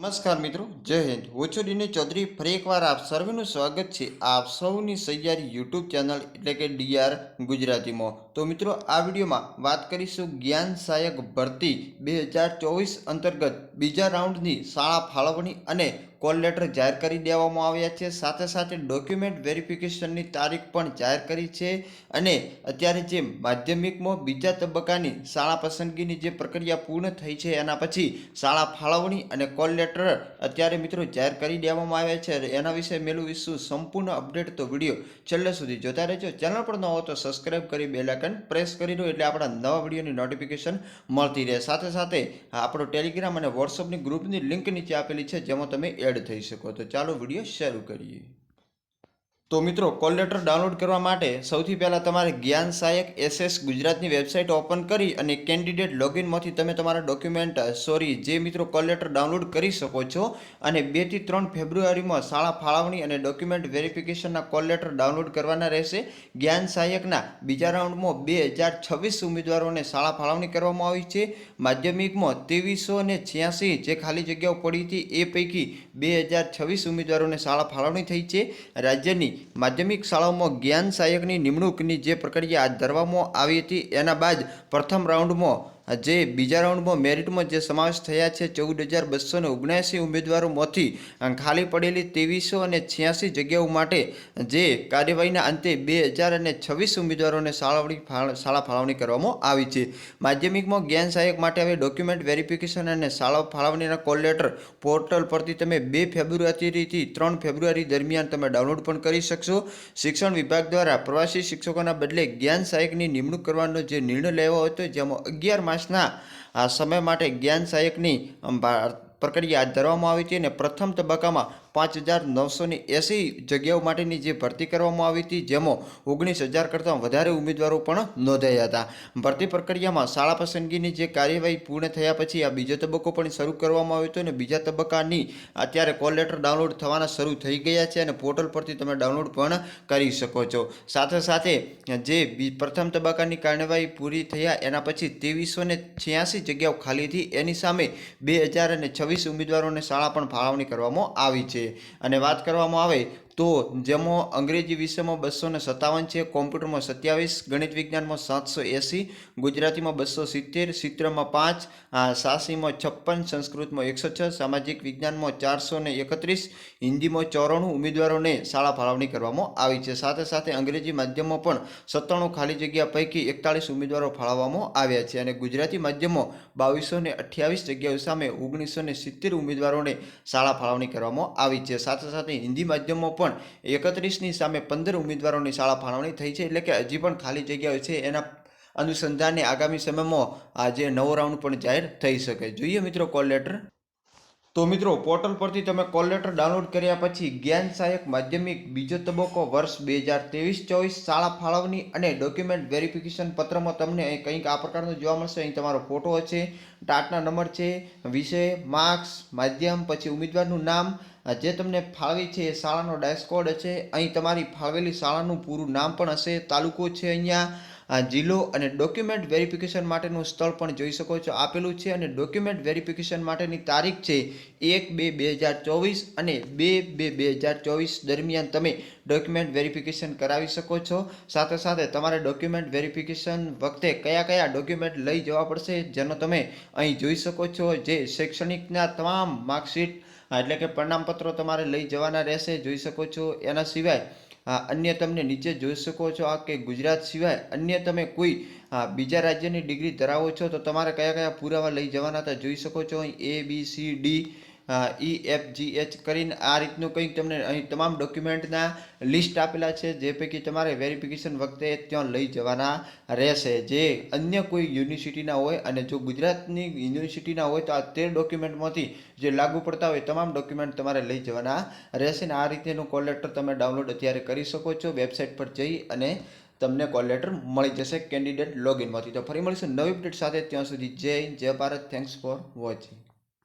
નમસ્કાર મિત્રો, જય હિન્દ। હું છું ડીની ચૌધરી। ફરી એકવાર આપ સર્વેનું સ્વાગત છે આપ સૌની સૈયારી યુટ્યુબ ચેનલ એટલે કે ડીઆર ગુજરાતીમાં। તો મિત્રો, આ વિડીયોમાં વાત કરીશું જ્ઞાન સહાયક ભરતી 2024 અંતર્ગત બીજા રાઉન્ડની શાળા ફાળવણી અને કોલ લેટર જાહેર કરી દેવામાં આવ્યા છે। સાથે સાથે ડોક્યુમેન્ટ વેરિફિકેશનની તારીખ પણ જાહેર કરી છે અને અત્યારે જે માધ્યમિકમાં બીજા તબક્કાની શાળા પસંદગીની જે પ્રક્રિયા પૂર્ણ થઈ છે એના પછી શાળા ફાળવણી અને કોલ લેટર અત્યારે મિત્રો જાહેર કરી દેવામાં આવ્યા છે। એના વિશે મેળવીશું સંપૂર્ણ અપડેટ। તો વિડીયો છેલ્લે સુધી જોતા રહેજો। ચેનલ પર ન હો તો સબસ્ક્રાઇબ કરી બેલ આઇકન પ્રેસ કરી દો એટલે આપણા નવા વિડીયોની નોટિફિકેશન મળતી રહે। સાથે સાથે આપણો ટેલિગ્રામ અને વોટ્સઅપની ગ્રુપની લિંક નીચે આપેલી છે જેમાં તમે એડ થઈ શકો। તો ચાલો વિડીયો શરૂ કરીએ। તો મિત્રો, કોલ લેટર ડાઉનલોડ કરવા માટે સૌથી પહેલાં તમારે જ્ઞાન સહાયક SS ગુજરાતની વેબસાઇટ ઓપન કરી અને કેન્ડિડેટ લોગિનમાંથી તમે તમારા ડોક્યુમેન્ટ જે મિત્રો કોલ લેટર ડાઉનલોડ કરી શકો છો। અને 2 થી 3 ફેબ્રુઆરીમાં શાળા ફાળવણી અને ડોક્યુમેન્ટ વેરિફિકેશનના કોલ લેટર ડાઉનલોડ કરવાના રહેશે। જ્ઞાન સહાયકના બીજા રાઉન્ડમાં 2026 ઉમેદવારોને શાળા ફાળવણી કરવામાં આવી છે। માધ્યમિકમાં 2386 જે ખાલી જગ્યાઓ પડી હતી એ પૈકી 2026 ઉમેદવારોને શાળા ફાળવણી થઈ છે। રાજ્યની માધ્યમિક શાળાઓમાં જ્ઞાન સહાયકની નિમણૂકની જે પ્રક્રિયા હાથ ધરવામાં આવી હતી એના બાદ પ્રથમ રાઉન્ડમાં જે બીજા રાઉન્ડમાં મેરિટમાં જે સમાવેશ થયા છે 14,279 ઉમેદવારોમાંથી ખાલી પડેલી 2386 જગ્યાઓ માટે જે કાર્યવાહીના અંતે 2026 ઉમેદવારોને શાળા ફાળવણી કરવામાં આવી છે। માધ્યમિકમાં જ્ઞાન સહાયક માટે હવે ડોક્યુમેન્ટ વેરિફિકેશન અને શાળા ફાળવણીના કોલ લેટર પોર્ટલ પરથી તમે 2 ફેબ્રુઆરીથી 3 ફેબ્રુઆરી દરમિયાન તમે ડાઉનલોડ પણ કરી શકશો। શિક્ષણ વિભાગ દ્વારા પ્રવાસી શિક્ષકોના બદલે જ્ઞાન સહાયકની નિમણૂક કરવાનો જે નિર્ણય લેવો હતો જેમાં 11 માસના આ સમય માટે જ્ઞાન સહાયકની પ્રક્રિયા હાથ ધરવામાં આવી હતી અને પ્રથમ તબક્કામાં 5,980 જગ્યાઓ માટેની જે ભરતી કરવામાં આવી હતી જેમાં 19,000 કરતાં વધારે ઉમેદવારો પણ નોંધાયા હતા। ભરતી પ્રક્રિયામાં શાળા પસંદગીની જે કાર્યવાહી પૂર્ણ થયા પછી આ બીજો તબક્કો પણ શરૂ કરવામાં આવ્યો હતો અને બીજા તબક્કાની અત્યારે કોલ લેટર ડાઉનલોડ થવાના શરૂ થઈ ગયા છે અને પોર્ટલ પરથી તમે ડાઉનલોડ પણ કરી શકો છો। સાથે સાથે જે પ્રથમ તબક્કાની કાર્યવાહી પૂરી થયા એના પછી 2386 જગ્યાઓ ખાલી હતી એની સામે 2026 ઉમેદવારોને શાળા પણ ફાળવણી કરવામાં આવી છે। અને વાત કરવામાં આવે તો જેમાં અંગ્રેજી વિષયમાં 257 છે, કોમ્પ્યુટરમાં 27, ગણિત વિજ્ઞાનમાં 780, ગુજરાતીમાં 270, ચિત્રમાં 5, સાસીમાં 56, સંસ્કૃતમાં 106, સામાજિક વિજ્ઞાનમાં 431, હિન્દીમાં 94 ઉમેદવારોને શાળા ફાળવણી કરવામાં આવી છે। સાથે સાથે અંગ્રેજી માધ્યમમાં પણ 97 ખાલી જગ્યા પૈકી 41 ઉમેદવારો ફાળવવામાં આવ્યા છે અને ગુજરાતી માધ્યમમાં 2228 જગ્યાઓ સામે 1970 ઉમેદવારોને શાળા ફાળવણી કરવામાં આવી છે। સાથે સાથે હિન્દી માધ્યમમાં પણ 31ની સામે 15 ઉમેદવારોની શાળા ફાળવણી થઈ છે। એટલે કે હજી પણ ખાલી જગ્યાઓ છે એના અનુસંધાને આગામી સમયમાં આજે નવો રાઉન્ડ પણ જાહેર થઈ શકે। જોઈએ મિત્રો કોલ લેટર। તો મિત્રો, પોર્ટલ પરથી તમે કોલ લેટર ડાઉનલોડ કર્યા પછી જ્ઞાન સહાયક માધ્યમિક બીજો તબક્કો વર્ષ 2023-24 શાળા ફાળવણી અને ડોક્યુમેન્ટ વેરિફિકેશન પત્રમાં તમને કંઈક આ પ્રકારનું જોવા મળશે। અહીં તમારો ફોટો છે, ટાટના નંબર છે, વિષય, માર્ક્સ, માધ્યમ, પછી ઉમેદવારનું નામ, જે તમને ફાળવી છે એ શાળાનો ડાયસ કોડ છે, અહીં તમારી ફાળવેલી શાળાનું પૂરું નામ પણ હશે, તાલુકો છે અહીંયા, જિલ્લો અને ડોક્યુમેન્ટ વેરિફિકેશન માટેનું સ્થળ પણ જોઈ શકો છો આપેલું છે અને ડોક્યુમેન્ટ વેરિફિકેશન માટેની તારીખ છે 1/2/2024 અને 2/2/2024 દરમિયાન તમે ડોક્યુમેન્ટ વેરિફિકેશન કરાવી શકો છો। સાથે સાથે તમારે ડોક્યુમેન્ટ વેરિફિકેશન વખતે કયા કયા ડોક્યુમેન્ટ લઈ જવા પડશે જેનો તમે અહીં જોઈ શકો છો। જે શૈક્ષણિકના તમામ માર્કશીટ એટલે કે પ્રમાણપત્રો તમારે લઈ જવાના રહેશે, જોઈ શકો છો। એના સિવાય અન્ય તમને નીચે જોઈ શકો છો કે ગુજરાત સિવાય અન્ય તમે કોઈ બીજા રાજ્યની ડિગ્રી ધરાવો છો તો તમારે કયા કયા પુરાવા લઈ જવાના હતા જોઈ શકો છો। અહીં ABCDEFGH કરીને આ રીતનું કંઈક તમને અહીં તમામ ડોક્યુમેન્ટના લિસ્ટ આપેલા છે જે પૈકી તમારે વેરિફિકેશન વખતે ત્યાં લઈ જવાના રહેશે જે અન્ય કોઈ યુનિવર્સિટીના હોય અને જો ગુજરાતની યુનિવર્સિટીના હોય તો આ 13 ડોક્યુમેન્ટમાંથી જે લાગુ પડતા હોય તમામ ડોક્યુમેન્ટ તમારે લઈ જવાના રહેશે ને આ રીતેનું કોલ લેટર તમે ડાઉનલોડ અત્યારે કરી શકો છો વેબસાઇટ પર જઈ અને તમને કોલ લેટર મળી જશે કેન્ડિડેટ લોગિનમાંથી। તો ફરી મળીશું નવી અપડેટ સાથે, ત્યાં સુધી જય હિન્દ, જય ભારત, થેન્ક્સ ફોર વોચિંગ।